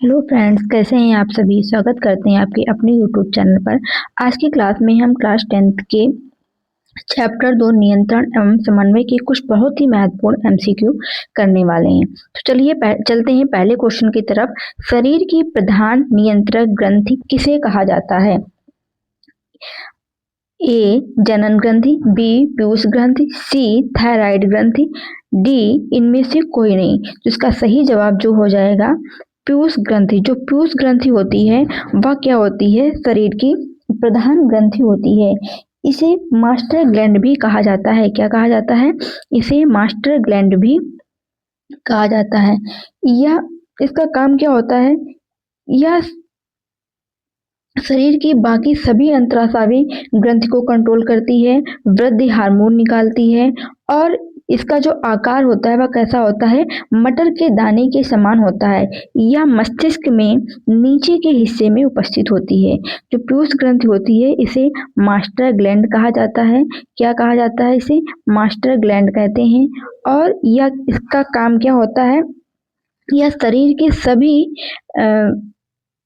Hello friends, कैसे हैं आप सभी। स्वागत करते हैं आपके अपने यूट्यूब चैनल पर। आज की क्लास में हम क्लास 10th के चैप्टर 2 नियंत्रण एवं समन्वय के कुछ बहुत ही महत्वपूर्ण एमसीक्यू करने वाले हैं। तो चलिए चलते हैं पहले क्वेश्चन की तरफ। शरीर की प्रधान नियंत्रक ग्रंथि किसे कहा जाता है? ए जनन ग्रंथि, बी पीयूष ग्रंथि, सी थायराइड ग्रंथि, डी इनमें से कोई नहीं। तो इसका सही जवाब जो हो जाएगा पीयूष ग्रंथि। जो पीयूष ग्रंथि होती है वह क्या होती है? शरीर की प्रधान ग्रंथि होती है। इसे मास्टर ग्लैंड भी कहा जाता है। क्या कहा जाता है? इसे मास्टर ग्लैंड भी कहा जाता है। यह इसका काम क्या होता है? यह शरीर की बाकी सभी अंतरास्रावी ग्रंथि को कंट्रोल करती है, वृद्धि हार्मोन निकालती है और इसका जो आकार होता है वह कैसा होता है? मटर के दाने के समान होता है। यह मस्तिष्क में नीचे के हिस्से में उपस्थित होती है। जो पीयूष ग्रंथि होती है इसे मास्टर ग्लैंड कहा जाता है। क्या कहा जाता है? इसे मास्टर ग्लैंड कहते हैं। और यह इसका काम क्या होता है? यह शरीर के सभी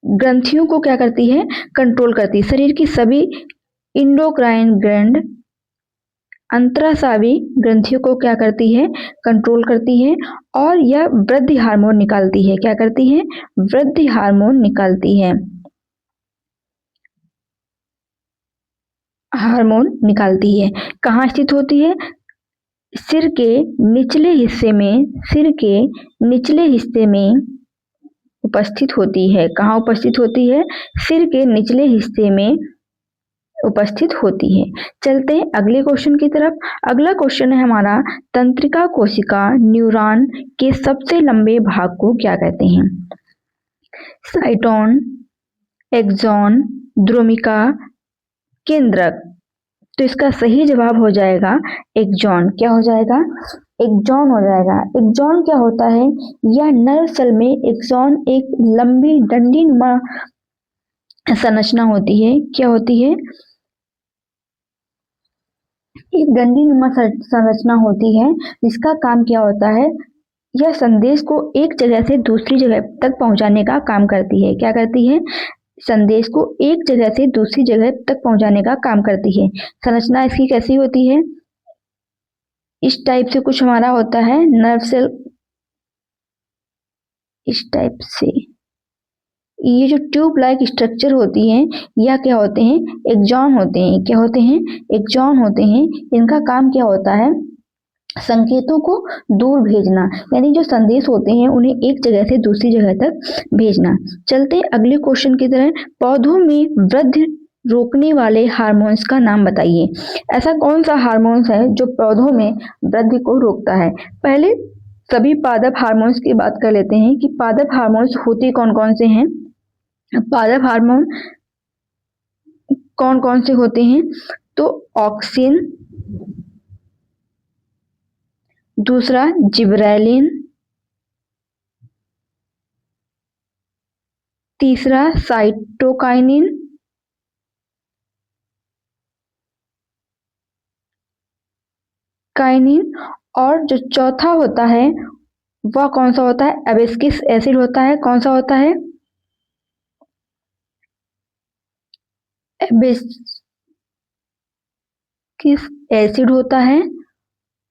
ग्रंथियों को क्या करती है? कंट्रोल करती है। शरीर की सभी इंडोक्राइन ग्लैंड अंतरास्रावी ग्रंथियों को क्या करती है? कंट्रोल करती है और यह वृद्धि हार्मोन निकालती है। क्या करती है? वृद्धि हार्मोन निकालती है। हार्मोन निकालती है। कहाँ स्थित होती है? सिर के निचले हिस्से में, सिर के निचले हिस्से में उपस्थित होती है। कहाँ उपस्थित होती है? सिर के निचले हिस्से में उपस्थित होती है। चलते हैं अगले क्वेश्चन की तरफ। अगला क्वेश्चन है हमारा, तंत्रिका कोशिका न्यूरॉन के सबसे लंबे भाग को क्या कहते हैं? साइटोन, एक्सॉन, ध्रुमिका, केंद्रक। तो इसका सही जवाब हो जाएगा एक्सॉन। क्या हो जाएगा? एक्सॉन हो जाएगा। एक्सॉन क्या होता है? यह नर्व सेल में एक्सॉन एक लंबी डंडी नुमा संरचना होती है। क्या होती है? एक डंडी नुमा संरचना होती है जिसका काम क्या होता है? यह संदेश को एक जगह से दूसरी जगह तक पहुंचाने का काम करती है। क्या करती है? संदेश को एक जगह से दूसरी जगह तक पहुंचाने का काम करती है। संरचना इसकी कैसी होती है? इस टाइप से कुछ हमारा होता है नर्व सेल, इस टाइप से। ये जो ट्यूब लाइक स्ट्रक्चर होती है यह क्या होते हैं? एक्सॉन होते हैं। क्या होते हैं? एक्सॉन होते हैं। इनका काम क्या होता है? संकेतों को दूर भेजना, यानी जो संदेश होते हैं उन्हें एक जगह से दूसरी जगह तक भेजना। चलते अगले क्वेश्चन की तरह। पौधों में वृद्धि रोकने वाले हार्मोन्स का नाम बताइए। ऐसा कौन सा हार्मोन्स है जो पौधों में वृद्धि को रोकता है? पहले सभी पादप हार्मोन्स की बात कर लेते हैं कि पादप हार्मोन्स होते कौन कौन से हैं। पादप हार्मोन कौन कौन से होते हैं? तो ऑक्सिन, दूसरा जिब्रेलिन, तीसरा साइटोकाइनिन, काइनिन, और जो चौथा होता है वह कौन सा होता है? एब्सिक्स एसिड होता है। कौन सा होता है? एब्सिक्स एसिड होता है।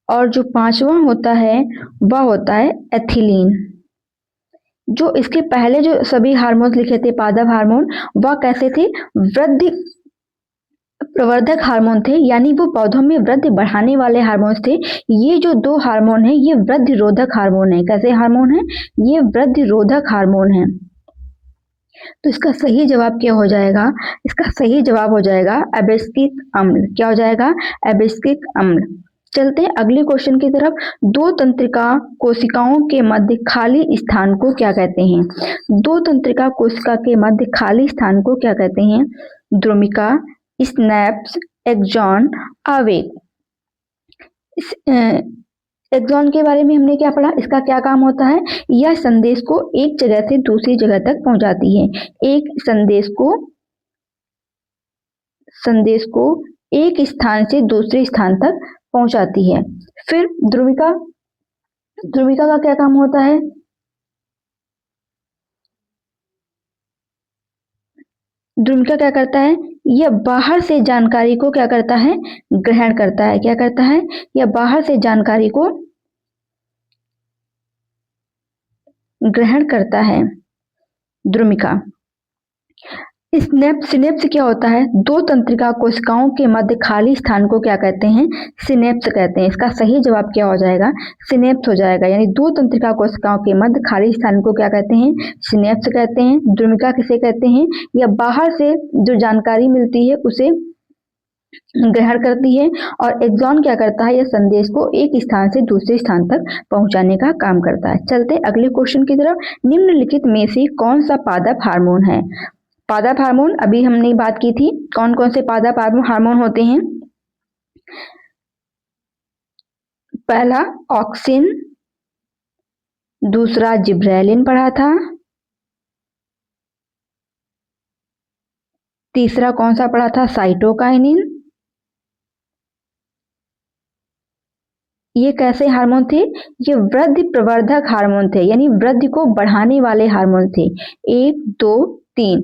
और जो पांचवा होता है वह होता है एथिलीन। जो इसके पहले जो सभी हार्मोन्स लिखे थे पादप हार्मोन, वह कैसे थे? वृद्धि प्रवर्धक हार्मोन थे, यानी वो पौधों में वृद्धि बढ़ाने वाले हार्मोन्स थे। ये जो दो हार्मोन है ये वृद्धि रोधक हार्मोन है। कैसे हार्मोन है? ये वृद्धि रोधक हार्मोन है। तो इसका सही जवाब क्या हो जाएगा? इसका सही जवाब हो जाएगा एब्सिक्सिक अम्ल। क्या हो जाएगा? एब्सिक्सिक अम्ल। चलते हैं अगले क्वेश्चन की तरफ। दो तंत्रिका कोशिकाओं के मध्य खाली स्थान को क्या कहते हैं? दो तंत्रिका कोशिका के मध्य खाली स्थान को क्या कहते हैं? ध्रुमिका, स्नैप्स, एक्सॉन, आवेग। एक्सॉन के बारे में हमने क्या पढ़ा? इसका क्या काम होता है? यह संदेश को एक जगह से दूसरी जगह तक पहुंचाती है। एक संदेश को एक स्थान से दूसरे स्थान तक पहुंचाती है। फिर ध्रुविका, ध्रुविका का क्या काम होता है? द्रुमिका क्या करता है, यह बाहर से जानकारी को क्या करता है, ग्रहण करता है। क्या करता है, यह बाहर से जानकारी को ग्रहण करता है द्रुमिका। सिनेप्स क्या होता है, दो तंत्रिका कोशिकाओं के मध्य खाली स्थान को क्या कहते हैं, सिनेप्स कहते हैं। इसका सही जवाब क्या हो जाएगा, सिनेप्स हो जाएगा। यानी दो तंत्रिका कोशिकाओं के मध्य खाली स्थान को क्या कहते हैं, सिनेप्स कहते हैं। द्रुमिका किसे कहते हैं, या बाहर से जो जानकारी मिलती है उसे ग्रहण करती है। और एक्सॉन क्या करता है, यह संदेश को एक स्थान से दूसरे स्थान तक पहुंचाने का काम करता है। चलते अगले क्वेश्चन की तरफ। निम्नलिखित में से कौन सा पादप हार्मोन है। पादप हार्मोन अभी हमने बात की थी, कौन कौन से पादप हार्मोन होते हैं। पहला ऑक्सिन, दूसरा जिब्रेलिन पढ़ा था, तीसरा कौन सा पढ़ा था, साइटोकाइनिन। ये कैसे हार्मोन थे, ये वृद्धि प्रवर्धक हार्मोन थे, यानी वृद्धि को बढ़ाने वाले हार्मोन थे। 1 2 3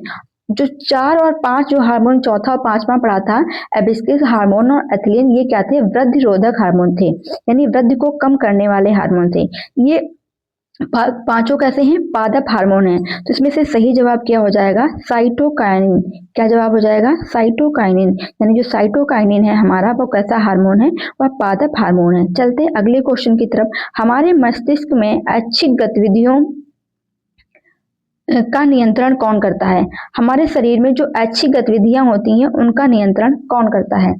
जो 4 और 5 जो हार्मोन चौथा और पांचवा पढ़ा था, एबिस्किस हार्मोन और एथिलीन, ये क्या थे, वृद्धि रोधक हार्मोन थे, यानी वृद्धि को कम करने वाले हार्मोन थे। ये पांचों कैसे हैं, पादप हार्मोन हैं। तो इसमें से सही जवाब क्या हो जाएगा, साइटोकाइनिन। क्या जवाब हो जाएगा, साइटोकाइनिन। यानी जो साइटोकाइनिन है हमारा, वो कैसा हार्मोन है, वह पादप हार्मोन है। चलते अगले क्वेश्चन की तरफ। हमारे मस्तिष्क में ऐच्छिक गतिविधियों का नियंत्रण कौन करता है। हमारे शरीर में जो ऐच्छिक गतिविधियां होती हैं उनका नियंत्रण कौन करता है।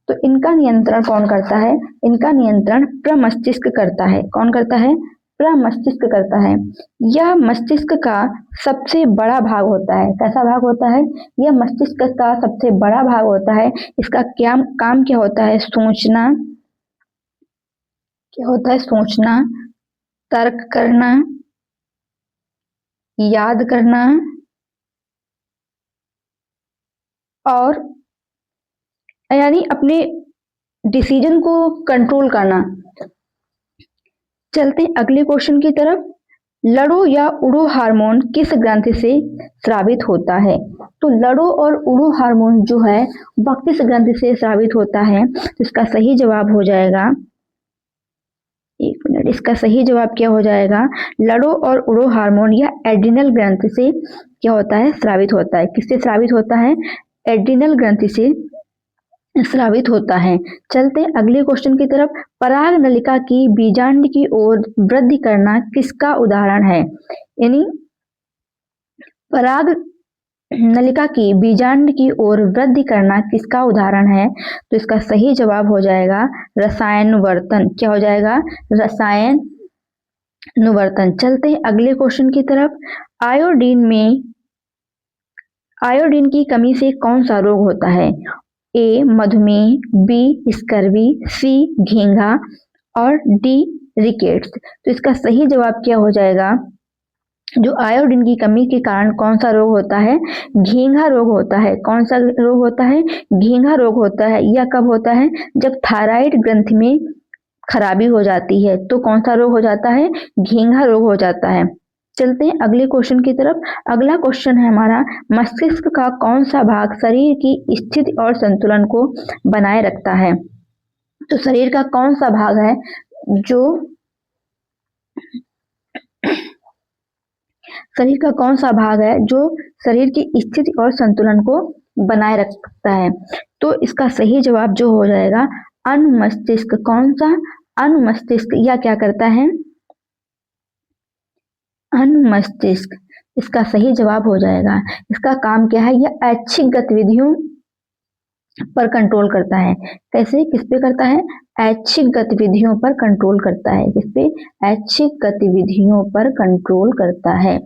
तो इनका नियंत्रण कौन करता है, इनका नियंत्रण प्रमस्तिष्क करता है। कौन करता है, प्रमस्तिष्क करता है। यह मस्तिष्क का सबसे बड़ा भाग होता है। कैसा भाग होता है, यह मस्तिष्क का सबसे बड़ा भाग होता है। इसका क्या काम क्या होता है, सोचना, क्या होता है, सोचना, तर्क करना, याद करना और यानी अपने डिसीजन को कंट्रोल करना। चलते हैं अगले क्वेश्चन की तरफ। लड़ो या उड़ो हार्मोन किस ग्रंथि से स्रावित होता है। तो लड़ो और उड़ो हार्मोन जो है वह किस ग्रंथि से स्रावित होता है। तो इसका सही जवाब हो जाएगा, एक मिनट, इसका सही जवाब क्या हो जाएगा, लड़ो और उड़ो हार्मोन या एड्रिनल ग्रंथि से क्या होता है, स्रावित होता है। किससे स्रावित होता है, एड्रिनल ग्रंथि से स्रावित होता है। चलते अगले क्वेश्चन की तरफ। पराग नलिका की बीजांड की ओर वृद्धि करना किसका उदाहरण है। यानी पराग नलिका की बीजांड की ओर वृद्धि करना किसका उदाहरण है। तो इसका सही जवाब हो जाएगा रसायनवर्तन। क्या हो जाएगा, रसायनवर्तन। चलते हैं अगले क्वेश्चन की तरफ। आयोडीन की कमी से कौन सा रोग होता है। ए मधुमेह, बी स्कर्वी, सी घेंघा और डी रिकेट्स। तो इसका सही जवाब क्या हो जाएगा, जो आयोडीन की कमी के कारण कौन सा रोग होता है, घेंघा रोग होता है। कौन सा रोग होता है, घेंघा रोग होता है। यह कब होता है, जब थायराइड ग्रंथि में खराबी हो जाती है तो कौन सा रोग हो जाता है, घेंघा रोग हो जाता है। चलते हैं अगले क्वेश्चन की तरफ। अगला क्वेश्चन है हमारा, मस्तिष्क का कौन सा भाग शरीर की स्थिति और संतुलन को बनाए रखता है। तो शरीर का कौन सा भाग है जो शरीर का कौन सा भाग है जो शरीर की स्थिति और संतुलन को बनाए रखता है। तो इसका सही जवाब जो हो जाएगा अनुमस्तिष्क। कौन सा, अनुमस्तिष्क। या क्या करता है, अनुमस्तिष्क। इसका सही जवाब हो जाएगा। इसका काम क्या है, यह ऐच्छिक गतिविधियों पर कंट्रोल करता है। कैसे, किस पे करता है, ऐच्छिक गतिविधियों पर कंट्रोल करता है। किस पे, ऐच्छिक गतिविधियों पर कंट्रोल करता है।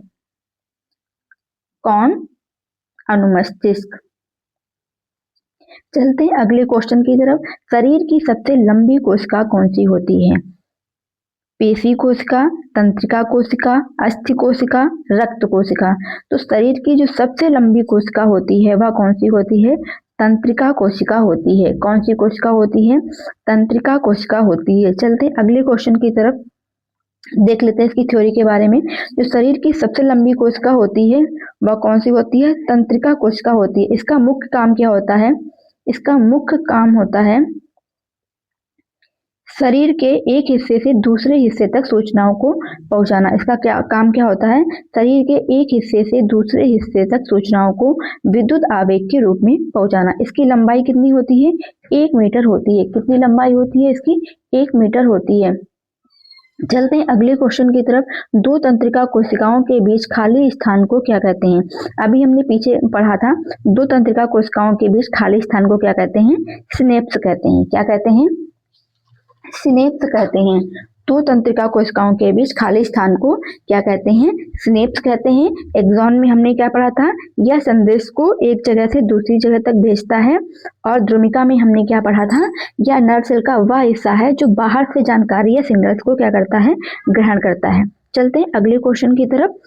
कौन, अनुमस्तिष्क। चलते हैं अगले क्वेश्चन की तरफ। शरीर की सबसे लंबी कोशिका कौन सी होती है। पेशी कोशिका, तंत्रिका कोशिका, अस्थि कोशिका, रक्त कोशिका। तो शरीर की जो सबसे लंबी कोशिका होती है वह कौन सी होती है, तंत्रिका कोशिका होती है। कौन सी कोशिका होती है, तंत्रिका कोशिका होती है। चलते अगले क्वेश्चन की तरफ। देख लेते हैं इसकी थ्योरी के बारे में। जो शरीर की सबसे लंबी कोशिका होती है वह कौन सी होती है? तंत्रिका कोशिका होती है। इसका मुख्य काम क्या होता है? इसका मुख्य काम होता है शरीर के एक हिस्से से दूसरे हिस्से तक सूचनाओं को पहुंचाना। इसका क्या होता है? शरीर के एक हिस्से से दूसरे हिस्से तक सूचनाओं को विद्युत आवेग के रूप में पहुंचाना। इसकी लंबाई कितनी होती है? 1 मीटर होती है। कितनी लंबाई होती है इसकी? 1 मीटर होती है। चलते हैं अगले क्वेश्चन की तरफ। दो तंत्रिका कोशिकाओं के बीच खाली स्थान को क्या कहते हैं? अभी हमने पीछे पढ़ा था, दो तंत्रिका कोशिकाओं के बीच खाली स्थान को क्या कहते हैं? सिनेप्स कहते हैं। क्या कहते हैं? सिनेप्स कहते हैं। दो तंत्रिका कोशिकाओं के बीच खाली स्थान को क्या कहते हैं? सिनेप्स कहते हैं। एक्सॉन में हमने क्या पढ़ा था? यह संदेश को एक जगह से दूसरी जगह तक भेजता है। और ध्रुमिका में हमने क्या पढ़ा था? यह नर्व सेल का वह हिस्सा है जो बाहर से जानकारी या सिग्नल्स को क्या करता है? ग्रहण करता है। चलते हैं अगले क्वेश्चन की तरफ।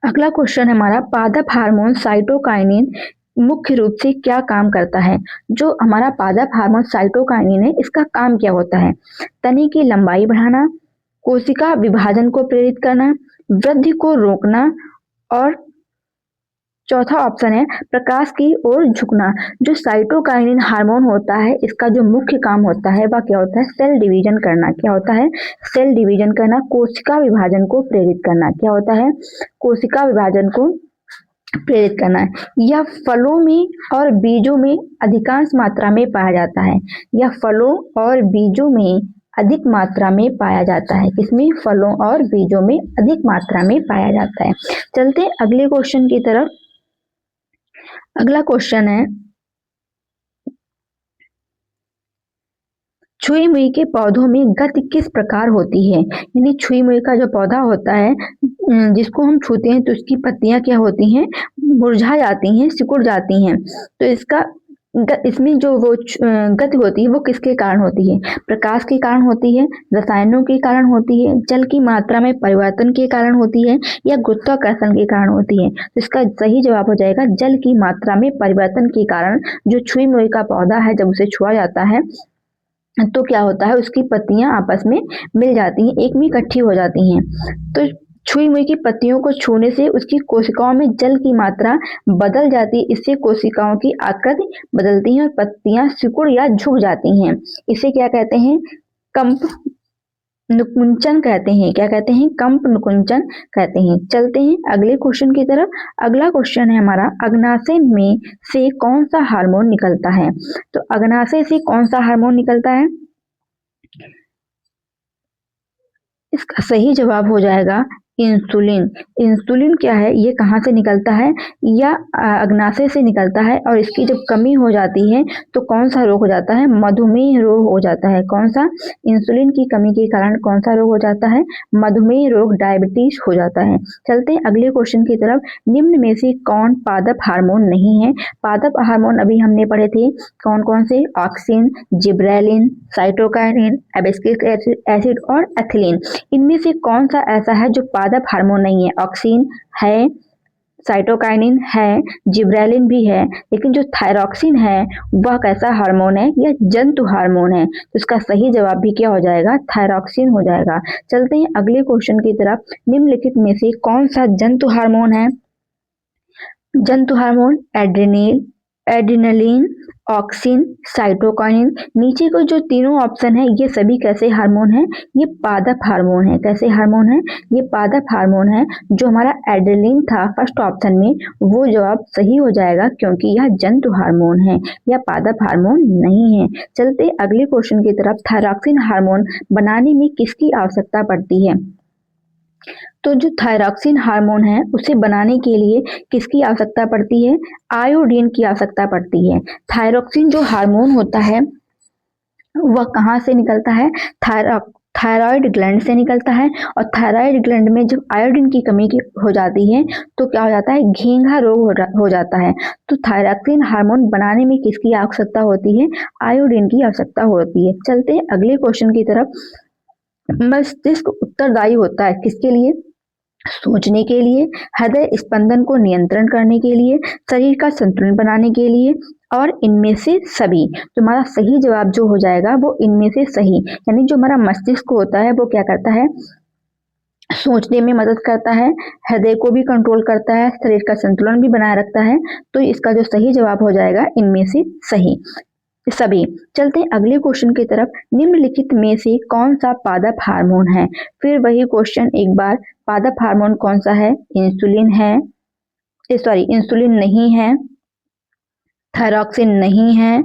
अगला क्वेश्चन हमारा, पादप हार्मोन साइटोकाइनिन मुख्य रूप से क्या काम करता है? जो हमारा पादप हार्मोन साइटोकाइनिन है, इसका काम क्या होता है? तने की लंबाई बढ़ाना, कोशिका विभाजन को प्रेरित करना, वृद्धि को रोकना, और चौथा ऑप्शन है प्रकाश की ओर झुकना। जो साइटोकाइनिन हार्मोन होता है, इसका जो मुख्य काम होता है वह क्या होता है? सेल डिवीजन करना। क्या होता है? सेल डिवीजन करना, कोशिका विभाजन को प्रेरित करना। क्या होता है? कोशिका विभाजन को प्रेरित करना है। यह फलों में और बीजों में अधिकांश मात्रा में पाया जाता है। यह फलों और बीजों में अधिक मात्रा में पाया जाता है। किसमें? फलों और बीजों में अधिक मात्रा में पाया जाता है। चलते हैं अगले क्वेश्चन की तरफ। अगला क्वेश्चन है, छुई मुई के पौधों में गति किस प्रकार होती है? यानी छुई मुई का जो पौधा होता है, जिसको हम छूते हैं तो उसकी पत्तियां क्या होती हैं? मुरझा जाती हैं, सिकुड़ जाती हैं। तो इसमें जो वो गति होती है वो किसके कारण होती है? प्रकाश के कारण होती है, रसायनों के कारण होती है, जल की मात्रा में परिवर्तन के कारण होती है, या गुरुत्वाकर्षण के कारण होती है? तो इसका सही जवाब हो जाएगा जल की मात्रा में परिवर्तन के कारण। जो छुई मुई का पौधा है, जब उसे छुआ जाता है तो क्या होता है? उसकी पत्तियां आपस में मिल जाती हैं, एक में इकट्ठी हो जाती हैं। तो छुई मुई की पत्तियों को छूने से उसकी कोशिकाओं में जल की मात्रा बदल जाती है। इससे कोशिकाओं की आकृति बदलती है और पत्तियां सिकुड़ या झुक जाती हैं। इसे क्या कहते हैं? कंप नुकुंचन कहते हैं। क्या कहते हैं? कंप नुकुंचन कहते हैं। चलते हैं अगले क्वेश्चन की तरफ। अगला क्वेश्चन है हमारा, अग्नाशय में से कौन सा हार्मोन निकलता है? तो अग्नाशय से कौन सा हार्मोन निकलता है? इसका सही जवाब हो जाएगा इंसुलिन। इंसुलिन क्या है? ये कहाँ से निकलता है? या अग्नाशय से निकलता है। और इसकी जब कमी हो जाती है तो कौन सा रोग हो जाता है? मधुमेह रोग हो जाता है। कौन सा? इंसुलिन की कमी के कारण कौन सा रोग हो जाता है? मधुमेह रोग, डायबिटीज हो जाता है। चलते हैं अगले क्वेश्चन की तरफ। निम्न में से कौन पादप हार्मोन नहीं है? पादप हार्मोन अभी हमने पढ़े थे, कौन कौन से? Auxin, gibberellin, cytokinin, abscisic acid और एथिलीन। इनमें से कौन सा ऐसा है जो पादप हार्मोन नहीं है? ऑक्सिन है, साइटोकाइनिन है, जिब्रेलिन भी है, लेकिन जो थायरॉक्सिन है वह कैसा हार्मोन है? यह जंतु हार्मोन है। तो इसका सही जवाब भी क्या हो जाएगा? थायरॉक्सिन हो जाएगा। चलते हैं अगले क्वेश्चन की तरफ। निम्नलिखित में से कौन सा जंतु हार्मोन है? जंतु हार्मोन एड्रेनलिन, ऑक्सिन, साइटोकाइनिन। नीचे को जो तीनों ऑप्शन है ये सभी कैसे हार्मोन है? ये पादप हार्मोन है। कैसे हार्मोन है? ये पादप हार्मोन है। जो हमारा एड्रेनलिन था फर्स्ट ऑप्शन में, वो जवाब सही हो जाएगा क्योंकि यह जंतु हार्मोन है, यह पादप हार्मोन नहीं है। चलते अगले क्वेश्चन की तरफ। थायरॉक्सिन हार्मोन बनाने में किसकी आवश्यकता पड़ती है? तो जो थायरॉक्सिन हार्मोन है उसे बनाने के लिए किसकी आवश्यकता पड़ती है? आयोडीन की आवश्यकता पड़ती है। थायरॉक्सिन जो हार्मोन होता है वह कहाँ से निकलता है? थायराइड ग्लैंड से निकलता है। और थायराइड ग्लैंड में जब आयोडीन की कमी हो जाती है तो क्या हो जाता है? घेंघा रोग हो जाता है। तो थायरॉक्सिन हार्मोन बनाने में किसकी आवश्यकता होती है? आयोडीन की आवश्यकता होती है। चलते हैं अगले क्वेश्चन की तरफ। मस्तिष्क उत्तरदायी होता है किसके लिए? सोचने के लिए, हृदय स्पंदन को नियंत्रण करने के लिए, शरीर का संतुलन बनाने के लिए, और इनमें से सभी। तो हमारा सही जवाब जो हो जाएगा वो इनमें से सही, यानी जो हमारा मस्तिष्क होता है वो क्या करता है, सोचने में मदद करता है, हृदय को भी कंट्रोल करता है, शरीर का संतुलन भी बनाए रखता है। तो इसका जो सही जवाब हो जाएगा इनमें से सही सभी। चलते हैं अगले क्वेश्चन की तरफ। निम्नलिखित में से कौन सा पादप हार्मोन है? फिर वही क्वेश्चन एक बार, पादप हार्मोन कौन सा है? इंसुलिन है, सॉरी इंसुलिन नहीं है, थायरॉक्सिन नहीं है,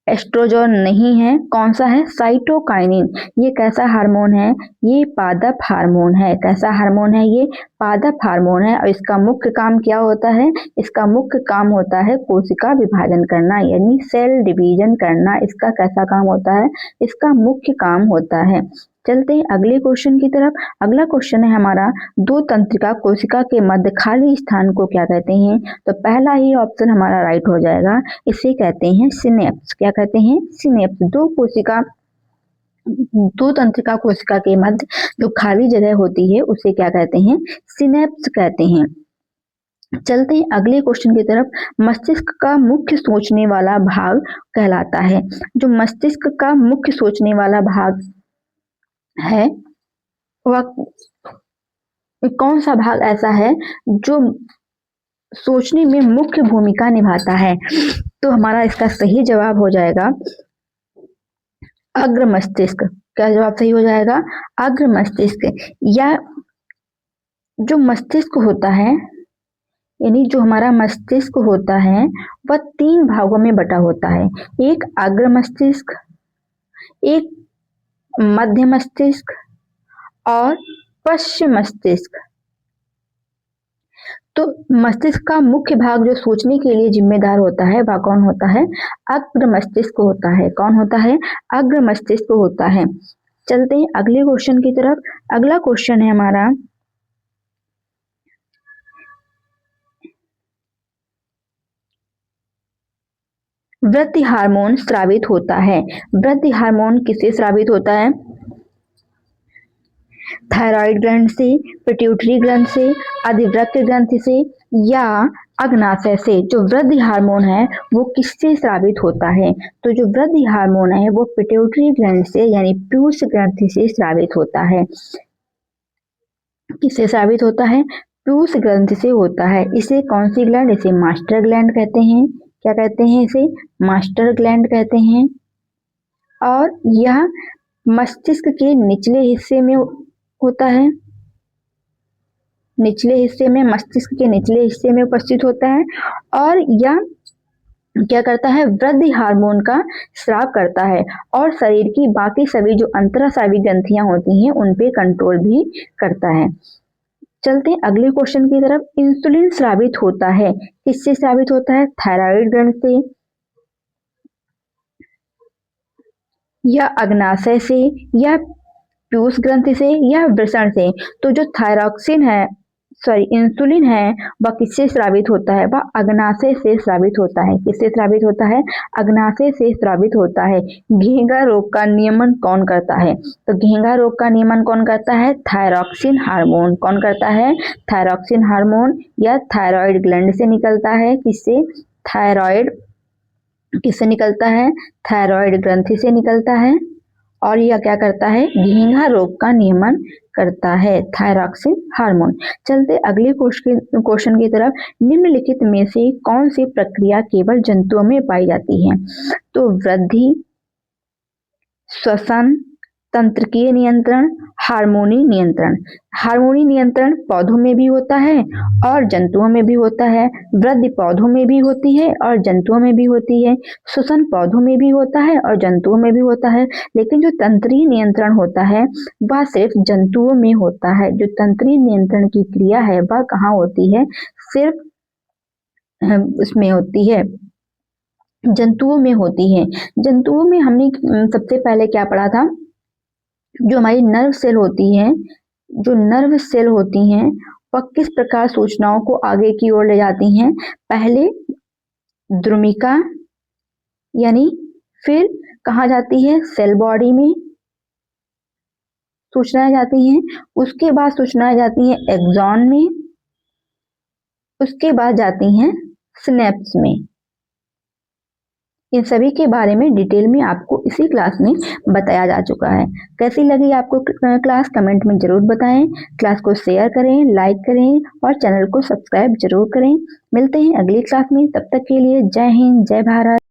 एस्ट्रोजन नहीं है, कौन सा है? साइटोकाइनिन। ये कैसा हार्मोन है? ये पादप हार्मोन है। कैसा हार्मोन है? ये पादप हार्मोन है। और इसका मुख्य काम क्या होता है? इसका मुख्य काम होता है कोशिका विभाजन करना, यानी सेल डिवीजन करना। इसका कैसा काम होता है? इसका मुख्य काम होता है। चलते हैं अगले क्वेश्चन की तरफ। अगला क्वेश्चन है हमारा, दो तंत्रिका कोशिका के मध्य खाली स्थान को क्या कहते हैं? तो पहला ही ऑप्शन हमारा राइट हो जाएगा। इसे कहते हैं सिनेप्स। क्या कहते हैं? सिनेप्स। दो तंत्रिका कोशिका के मध्य जो खाली जगह होती है उसे क्या कहते हैं? सिनेप्स कहते हैं। चलते हैं अगले क्वेश्चन की तरफ। मस्तिष्क का मुख्य सोचने वाला भाग कहलाता है। जो मस्तिष्क का मुख्य सोचने वाला भाग है वह कौन सा भाग ऐसा है जो सोचने में मुख्य भूमिका निभाता है? तो हमारा इसका सही जवाब हो जाएगा अग्र मस्तिष्क। क्या जवाब सही हो जाएगा? अग्र मस्तिष्क। या जो मस्तिष्क होता है, यानी जो हमारा मस्तिष्क होता है वह 3 भागों में बटा होता है। एक अग्र मस्तिष्क, एक मध्य मस्तिष्क और पश्चिम मस्तिष्क। तो मस्तिष्क का मुख्य भाग जो सोचने के लिए जिम्मेदार होता है वह कौन होता है? अग्र मस्तिष्क होता है। कौन होता है? अग्र मस्तिष्क होता है। चलते हैं अगले क्वेश्चन की तरफ। अगला क्वेश्चन है हमारा, वृद्धि हार्मोन स्रावित होता है। वृद्धि हार्मोन किससे स्रावित होता है? थायराइड ग्रंथ से, पिट्यूटरी ग्रंथ से, अधिवृक्क ग्रंथि से या अग्नाशय से। जो वृद्धि हार्मोन है वो किससे स्रावित होता है? तो जो वृद्धि हार्मोन है वो पिट्यूटरी ग्रंथ से यानी पीयूष ग्रंथि से स्रावित होता है। किससे स्रावित होता है? पीयूष ग्रंथि से होता है। इसे कौन सी ग्लैंड? इसे मास्टर ग्लैंड कहते हैं। क्या कहते हैं? इसे मास्टर ग्लैंड कहते हैं। और यह मस्तिष्क के निचले हिस्से में होता है। निचले हिस्से में, मस्तिष्क के निचले हिस्से में उपस्थित होता है। और यह क्या करता है? वृद्धि हार्मोन का स्राव करता है और शरीर की बाकी सभी जो अंतरास्रावी ग्रंथियां होती हैं उन पे कंट्रोल भी करता है। चलते हैं अगले क्वेश्चन की तरफ। इंसुलिन स्रावित होता है, किससे स्रावित होता है? थायराइड ग्रंथ से या अग्नाशय से या पीयूष ग्रंथि से या वृषण से। तो जो थायरॉक्सिन है, सॉरी इंसुलिन है, वह किससे स्रावित होता है? वह अग्नाशय से स्रावित होता है। किससे स्रावित होता है? अग्नाशय से स्रावित होता है। घेंघा रोग का नियमन कौन करता है? तो घेंघा रोग का नियमन कौन करता है? Thyroxine hormone. कौन करता है? थायरॉक्सिन हार्मोन या थायराइड ग्लैंड से निकलता है। किससे? थायराइड किससे निकलता है? थायराइड ग्रंथि से निकलता है। और यह क्या करता है? घेंघा रोग का नियमन करता है, थायरॉक्सिन हार्मोन। चलते अगले क्वेश्चन की तरफ। निम्नलिखित में से कौन सी प्रक्रिया केवल जंतुओं में पाई जाती है? तो वृद्धि, श्वसन, तंत्रिकीय नियंत्रण, हार्मोनी नियंत्रण। हार्मोनी नियंत्रण पौधों में भी होता है और जंतुओं में भी होता है। वृद्धि पौधों में भी होती है और जंतुओं में भी होती है। श्वसन पौधों में भी होता है और जंतुओं में भी होता है। लेकिन जो तंत्रीय नियंत्रण होता है वह सिर्फ जंतुओं में होता है। जो तंत्रीय नियंत्रण की क्रिया है वह कहाँ होती है? सिर्फ उसमें होती है, जंतुओं में होती है। जंतुओं में हमने सबसे पहले क्या पढ़ा था? जो हमारी नर्व सेल होती है, जो नर्व सेल होती हैं वह किस प्रकार सूचनाओं को आगे की ओर ले जाती हैं? पहले द्रुमिका, यानी फिर कहाँ जाती है? सेल बॉडी में सूचनाएं जाती हैं। उसके बाद सूचनाएं जाती हैं एक्सॉन में, उसके बाद जाती हैं सिनेप्स में। इन सभी के बारे में डिटेल में आपको इसी क्लास में बताया जा चुका है। कैसी लगी आपको क्लास कमेंट में ज़रूर बताएं। क्लास को शेयर करें, लाइक करें और चैनल को सब्सक्राइब जरूर करें। मिलते हैं अगली क्लास में, तब तक के लिए जय हिंद, जय भारत।